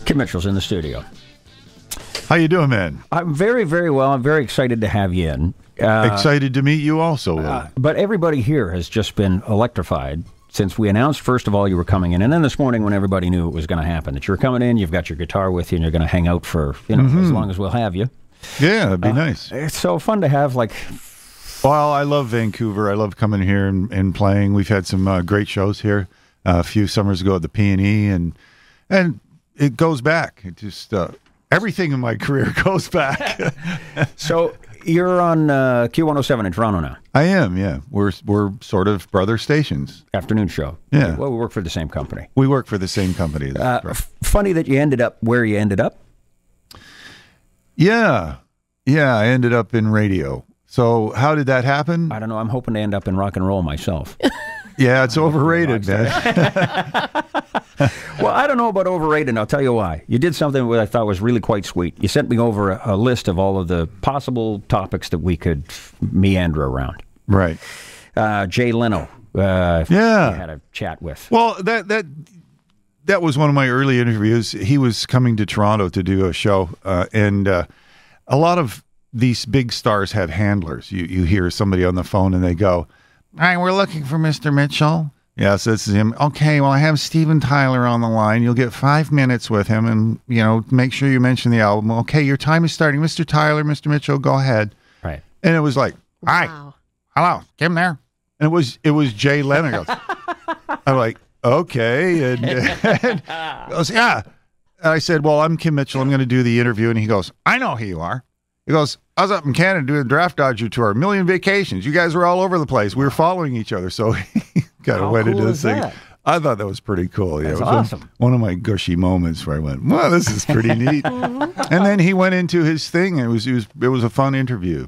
Kim Mitchell's in the studio. How you doing, man? I'm very, very well. I'm very excited to have you in. Excited to meet you also, Willy. But everybody here has just been electrified since we announced, first of all, you were coming in. And then this morning when everybody knew it was going to happen, that you were coming in, you've got your guitar with you, and you're going to hang out for, as long as we'll have you. Yeah, it'd be nice. It's so fun to have, Well, I love Vancouver. I love coming here and playing. We've had some great shows here a few summers ago at the P&E, and it goes back. It just... everything in my career goes back. So you're on Q107 in Toronto now. I am, yeah. We're sort of brother stations. Afternoon show. Yeah. Well, we work for the same company. We work for the same company. Funny that you ended up where you ended up. Yeah. I ended up in radio. So how did that happen? I don't know. I'm hoping to end up in rock and roll myself. Yeah, it's overrated, man. Well, I don't know about overrated, and I'll tell you why. You did something that I thought was really quite sweet. You sent me over a list of all of the possible topics that we could meander around. Right. Jay Leno. You had a chat with. Well, that was one of my early interviews. He was coming to Toronto to do a show, and a lot of these big stars have handlers. You hear somebody on the phone, and they go, "All right, we're looking for Mr. Mitchell." Yes, this is him. Okay, well, I have Steven Tyler on the line. You'll get 5 minutes with him, and, make sure you mention the album. Okay, your time is starting. Mr. Tyler, Mr. Mitchell, go ahead. Right. And it was like, "Hi, wow. Hello, Kim there." And it was Jay Leno. I'm like, okay. And he goes, "Yeah." And I said, "Well, I'm Kim Mitchell. I'm going to do the interview." And he goes, "I know who you are." He goes, "I was up in Canada doing a Draft Dodger tour, a million vacations. You guys were all over the place. We were following each other." So he kind of went into this thing. That? I thought that was pretty cool. That's it was awesome. One of my gushy moments where I went, "Well, this is pretty neat." And then he went into his thing. And it was a fun interview.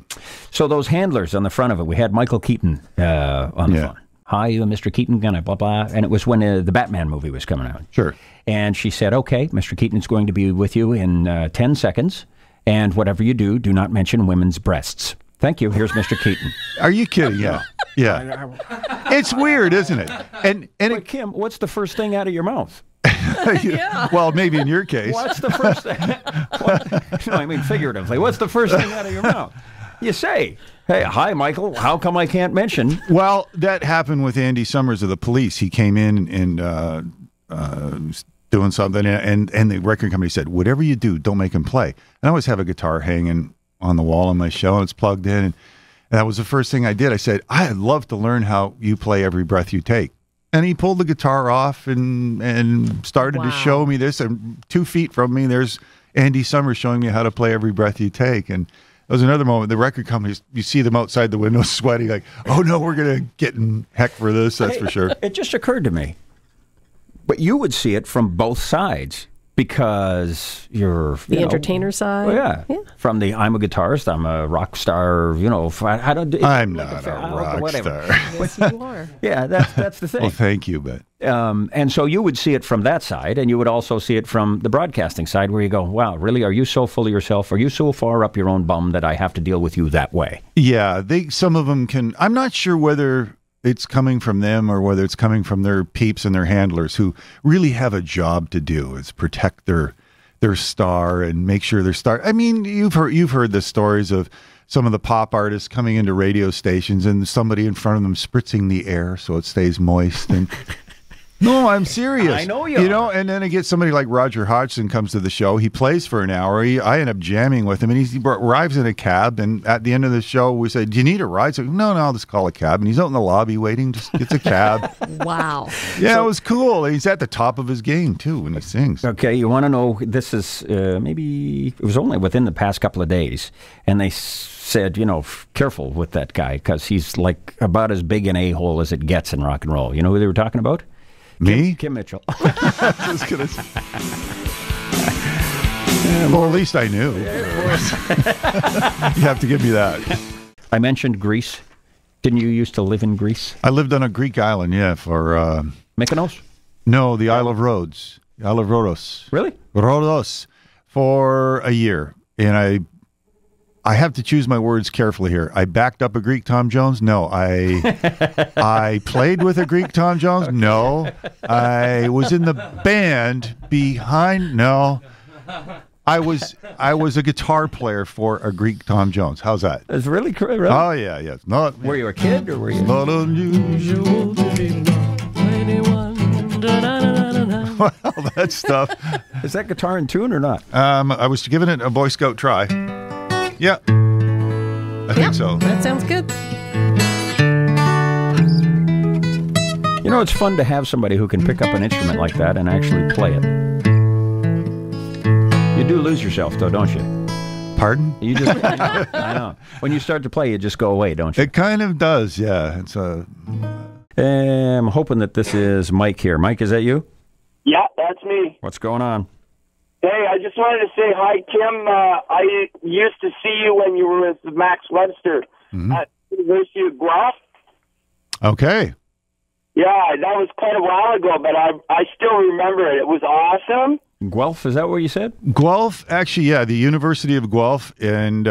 So those handlers on the front of it, we had Michael Keaton on the phone. "Hi, Mr. Keaton," blah, blah. And it was when the Batman movie was coming out. Sure. And she said, "Okay, Mr. Keaton's going to be with you in 10 seconds. And whatever you do, do not mention women's breasts. Thank you. Here's Mr. Keaton." Are you kidding? Yeah. Yeah. It's weird, isn't it? Wait, Kim, what's the first thing out of your mouth? Yeah. Well, maybe in your case. What's the first thing? No, I mean figuratively. What's the first thing out of your mouth? You say, "Hey, hi, Michael. How come I can't mention?" Well, that happened with Andy Summers of the Police. He came in and doing something, and the record company said, "Whatever you do, don't make him play." And I always have a guitar hanging on the wall on my show, and it's plugged in. And that was the first thing I did. I said, "I'd love to learn how you play Every Breath You Take." And he pulled the guitar off and started to show me this. And 2 feet from me, there's Andy Summers showing me how to play Every Breath You Take. And it was another moment. The record companies, you see them outside the window sweating, like, "Oh no, we're going to get in heck for this, that's for sure." It just occurred to me. But you would see it from both sides because you're... The entertainer side? Well, yeah. From the, I'm a guitarist, I'm a rock star, I'm not a rock star. Yes, you are. Yeah, that's the thing. Well, thank you, but... and so you would see it from that side, and you would also see it from the broadcasting side, where you go, "Wow, really? Are you so full of yourself? Are you so far up your own bum that I have to deal with you that way?" Yeah, some of them can... I'm not sure whether it's coming from them or whether it's coming from their peeps and their handlers who really have a job to do, is protect their star and make sure their star... I mean, you've heard the stories of some of the pop artists coming into radio stations and somebody in front of them spritzing the air so it stays moist. And no, I'm serious. I know you are. And then I get somebody like Roger Hodgson comes to the show. He plays for an hour. I end up jamming with him, and he arrives in a cab. And at the end of the show, we say, "Do you need a ride?" So, "No, I'll just call a cab." And he's out in the lobby waiting, just gets a cab. Wow. Yeah, it was cool. He's at the top of his game, too, when he sings. Okay, you want to know, this is maybe, it was only within the past couple of days, and they said, careful with that guy, because he's like about as big an a-hole as it gets in rock and roll. You know who they were talking about? Me? Kim Mitchell. I was gonna say. Well, at least I knew. You have to give me that. I mentioned Greece. Didn't you used to live in Greece? I lived on a Greek island, for... Mykonos? No, the Isle of Rhodes. The Isle of Rhodos. Really? Rhodos. For a year. And I have to choose my words carefully here. I backed up a Greek Tom Jones? No. I played with a Greek Tom Jones? No. I was in the band behind? No. I was a guitar player for a Greek Tom Jones. How's that? It's really cool. Really? Oh, yeah, yeah. Not, were you a kid or were you? Not unusual to be well, that stuff. Is that guitar in tune or not? I was giving it a Boy Scout try. Yeah. I think so. That sounds good. You know, it's fun to have somebody who can pick up an instrument like that and actually play it. You do lose yourself, though, don't you? Pardon? You just, I know. When you start to play, you just go away, don't you? It kind of does, yeah. It's I'm hoping that this is Mike here. Mike, is that you? Yeah, that's me. What's going on? Hey, I just wanted to say hi, Kim. I used to see you when you were with Max Webster at the University of Guelph. Okay. Yeah, that was quite a while ago, but I still remember it. It was awesome. Guelph, is that what you said? Guelph, actually, yeah, the University of Guelph, and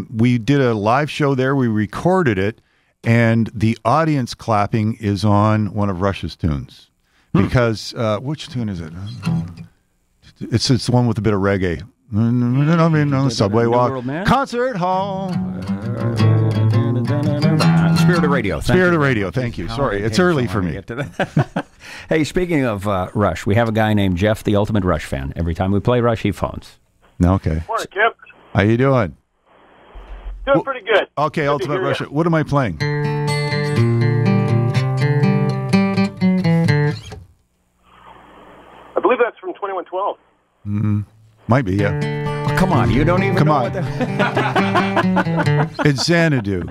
we did a live show there. We recorded it, and the audience clapping is on one of Rush's tunes. Because, which tune is it? It's the one with a bit of reggae. On the subway walk. Concert hall. Spirit of Radio. Spirit of Radio, thank you. Sorry, it's early for me. Hey, speaking of Rush, we have a guy named Jeff, the ultimate Rush fan. Every time we play Rush, he phones. Okay. Morning, Kim. How you doing? Doing pretty good. Okay, good ultimate Rush. What am I playing? I believe that's from 2112. Might be, yeah. Oh, come on, you don't even Come know on. what the... It's Xanadu.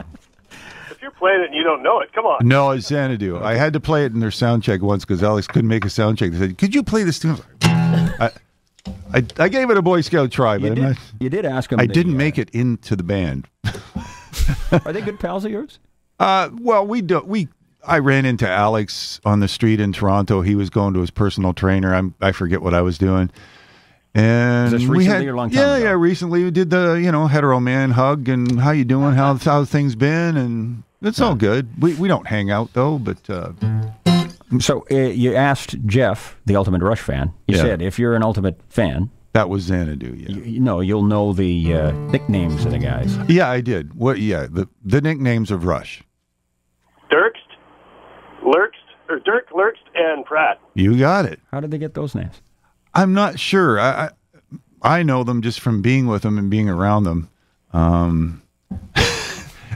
If you're playing it and you don't know it, come on. No, it's Xanadu. I had to play it in their sound check once because Alex couldn't make a sound check. They said, "Could you play this tune?" I gave it a Boy Scout try, but you did ask him. I didn't make it into the band. Are they good pals of yours? Well, I ran into Alex on the street in Toronto. He was going to his personal trainer. I forget what I was doing. And Is this recently or a long time ago? Yeah, recently we did the hetero man hug and how you doing, how things been, and it's all good. We don't hang out though, but so you asked Jeff, the ultimate Rush fan. You said if you're an ultimate fan, that was Xanadu. Yeah, you'll know the nicknames of the guys. Yeah, I did. What? Yeah, the nicknames of Rush. Dirk, Lurkst, and Pratt. You got it. How did they get those names? I'm not sure. I know them just from being with them and being around them.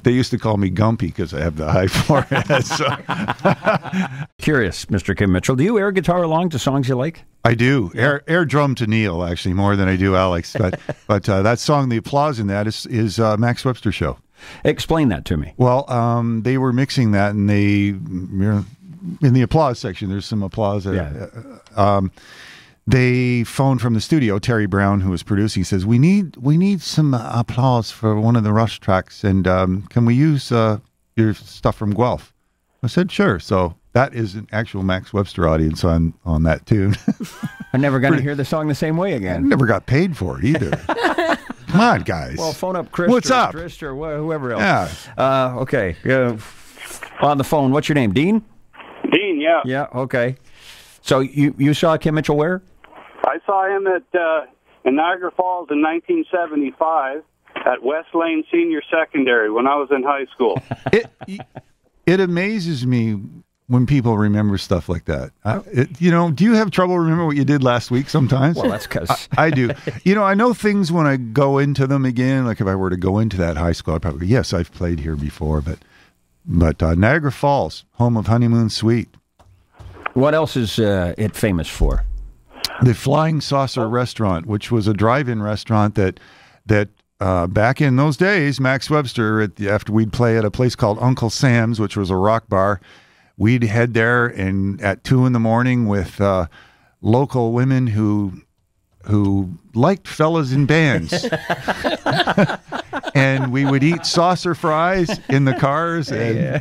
They used to call me Gumpy because I have the high forehead. So. Curious, Mr. Kim Mitchell, do you air guitar along to songs you like? I do. Air drum to Neil, actually, more than I do Alex. But that song, the applause in that is Max Webster show. Explain that to me. Well, they were mixing that, and in the applause section, there's some applause. They phoned from the studio. Terry Brown, who was producing, says, "We need some applause for one of the Rush tracks, and can we use your stuff from Guelph?" I said, "Sure." So that is an actual Max Webster audience on that tune. I'm never going to hear the song the same way I again. never got paid for it either. Come on, guys. Well, phone up Chris. What's up? Trist or whoever else. Yeah. Okay. On the phone. What's your name? Dean? Dean, yeah. Yeah. Okay. So you saw Kim Mitchell where? I saw him in Niagara Falls in 1975 at West Lane Senior Secondary when I was in high school. It amazes me when people remember stuff like that. Do you have trouble remembering what you did last week sometimes? Well, that's because I do. I know things when I go into them again. Like if I were to go into that high school, I'd probably, yes, I've played here before, but Niagara Falls, home of Honeymoon Suite. What else is it famous for? The Flying Saucer Restaurant, which was a drive-in restaurant that back in those days, Max Webster, after we'd play at a place called Uncle Sam's, which was a rock bar, we'd head there and at 2 a.m. with local women who liked fellas in bands. And we would eat saucer fries in the cars. And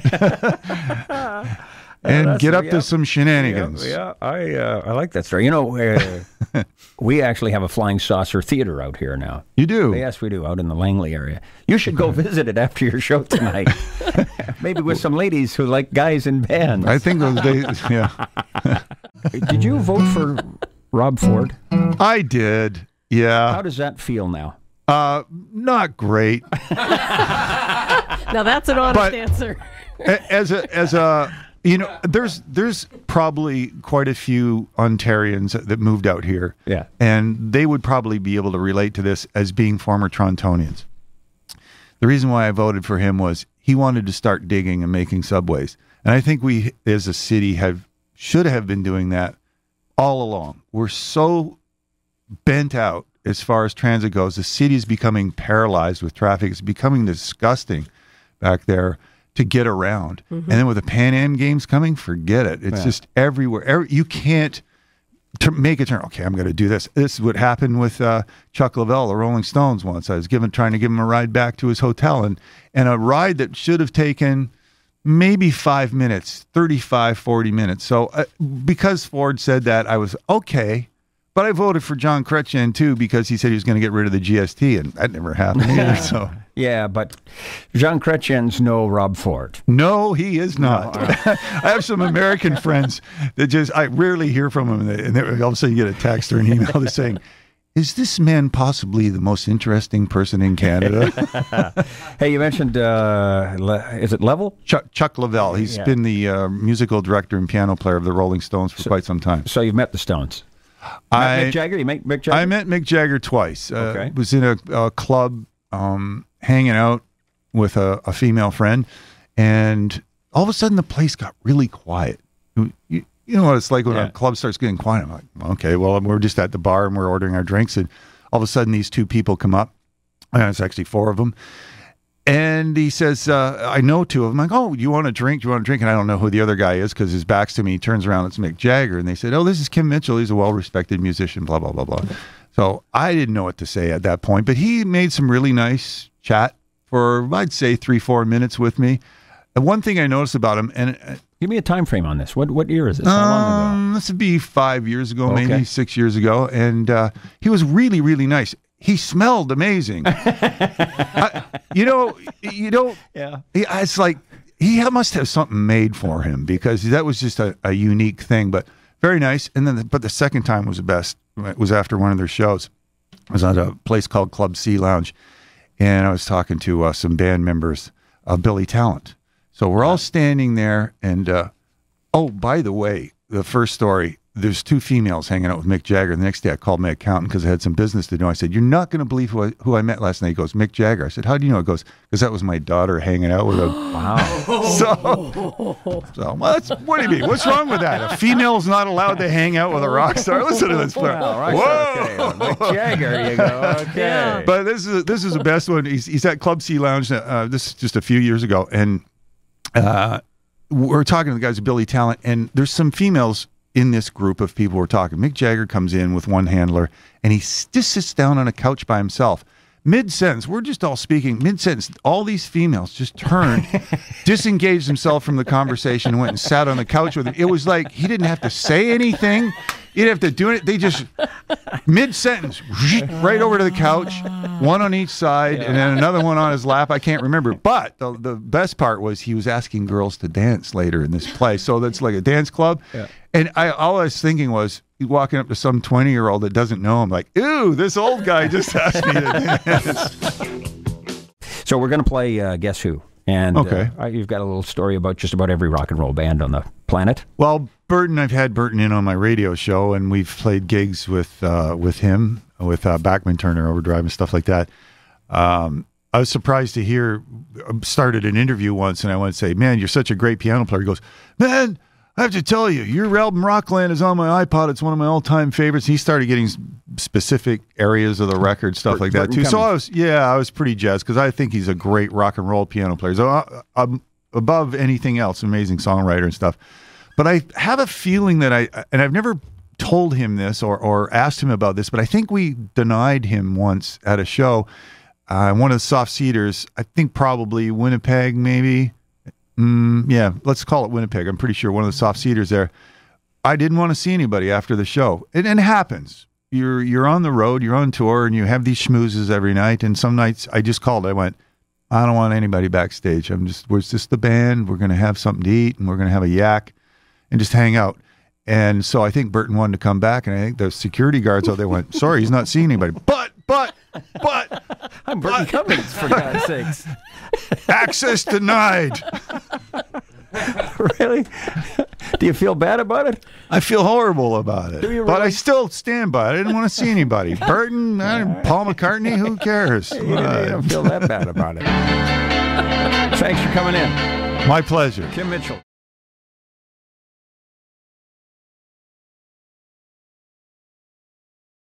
and get up to some shenanigans. Yeah, I like that story. You know, we actually have a flying saucer theater out here now. You do? Yes, we do, out in the Langley area. You should go visit it after your show tonight. Maybe with some ladies who like guys in bands. I think those days, yeah. Did you vote for Rob Ford? I did, yeah. How does that feel now? Not great. Now that's an honest answer. As a you know, there's probably quite a few Ontarians that moved out here. Yeah. And they would probably be able to relate to this as being former Torontonians. The reason why I voted for him was he wanted to start digging and making subways. And I think we as a city should have been doing that all along. We're so bent out as far as transit goes. The city is becoming paralyzed with traffic. It's becoming disgusting back there to get around. And then with the Pan Am Games coming, forget it. It's just everywhere. You can't make a turn. Okay, I'm going to do this. This is what happened with Chuck Leavell, the Rolling Stones once. I was trying to give him a ride back to his hotel, and a ride that should have taken maybe 5 minutes, 35, 40 minutes. So because Ford said that, I was okay. But I voted for John Chrétien, too, because he said he was going to get rid of the GST, and that never happened either. So. Yeah, but Jean Chrétien's no Rob Ford. No, he is not. No. I have some American friends that I rarely hear from them, and all of a sudden you get a text or an email that's saying, is this man possibly the most interesting person in Canada? Hey, you mentioned, is it Leavell? Chuck Leavell. He's been the musical director and piano player of the Rolling Stones for quite some time. So you've met the Stones. Mick Jagger? You met Mick Jagger? I met Mick Jagger twice. Okay. Was in a club hanging out with a female friend, and all of a sudden the place got really quiet. You know what it's like when a club starts getting quiet. I'm like, okay, well, we're just at the bar and we're ordering our drinks, and all of a sudden these two people come up, and it's actually four of them. And he says, I know two of them. I'm like, oh, you want a drink? Do you want a drink? And I don't know who the other guy is because his back's to me. He turns around, it's Mick Jagger. And they said, oh, this is Kim Mitchell. He's a well-respected musician, blah, blah, blah, blah. So I didn't know what to say at that point. But he made some really nice chat for, I'd say, 3-4 minutes with me. And one thing I noticed about him, and give me a time frame on this. What year is this? How long ago? This would be 5 years ago, maybe 6 years ago. And he was really, really nice. He smelled amazing. It's like he must have something made for him because that was just a unique thing, but very nice. And then, but the second time was the best. It was after one of their shows. I was at a place called Club C Lounge, and I was talking to some band members of Billy Talent. So we're all standing there, and oh, by the way, the first story. There's two females hanging out with Mick Jagger. The next day I called my accountant because I had some business to do. I said, you're not going to believe who I met last night. He goes, Mick Jagger. I said, how do you know? He goes, because that was my daughter hanging out with him. Wow. So what do you mean? What's wrong with that? A female's not allowed to hang out with a rock star? Listen to this. Well, whoa! Okay. Mick Jagger, you go. Okay. Yeah. But this is the best one. He's at Club C Lounge. This is just a few years ago. And we're talking to the guys at Billy Talent. And there's some females in this group of people we're talking. Mick Jagger comes in with one handler, and he just sits down on a couch by himself. Mid-sentence, we're just all speaking. Mid-sentence, all these females just turned, disengaged themselves from the conversation, and went and sat on the couch with him. It was like he didn't have to say anything. He didn't have to do it. They just, mid-sentence, right over to the couch, one on each side, and then another one on his lap. I can't remember. But the best part was he was asking girls to dance later in this play. So that's like a dance club. Yeah. And all I was thinking was, he's walking up to some 20-year-old that doesn't know him, like, ew, this old guy just asked me to dance. So we're going to play Guess Who. And okay. You've got a little story about just about every rock and roll band on the planet. Well, Burton, I've had Burton in on my radio show, and we've played gigs with him, with Bachman Turner Overdrive and stuff like that. I was surprised to hear, started an interview once, and I went to say, man, you're such a great piano player. He goes, man, I have to tell you, your album Rockland is on my iPod. It's one of my all-time favorites. He started getting specific areas of the record, stuff like that, too. So I was pretty jazzed because I think he's a great rock and roll piano player. So above anything else, amazing songwriter and stuff. But I have a feeling that I've never told him this or asked him about this, but I think we denied him once at a show. One of the soft seaters, I think probably Winnipeg, maybe. Yeah, let's call it Winnipeg. I'm pretty sure one of the soft seaters there. I didn't want to see anybody after the show. And it happens. You're on the road, you're on tour, and you have these schmoozes every night. And some nights I just called. I went, I don't want anybody backstage. We're just the band. We're going to have something to eat, and we're going to have a yak and just hang out. And so I think Burton wanted to come back, and I think the security guards out there went, sorry, he's not seeing anybody. But I'm Burton Cummings, for God's sakes. Access denied. Really? Do you feel bad about it? I feel horrible about it. Do you really? But I still stand by it. I didn't want to see anybody. Burton, Paul McCartney, who cares? You don't feel that bad about it. Thanks for coming in. My pleasure. Kim Mitchell.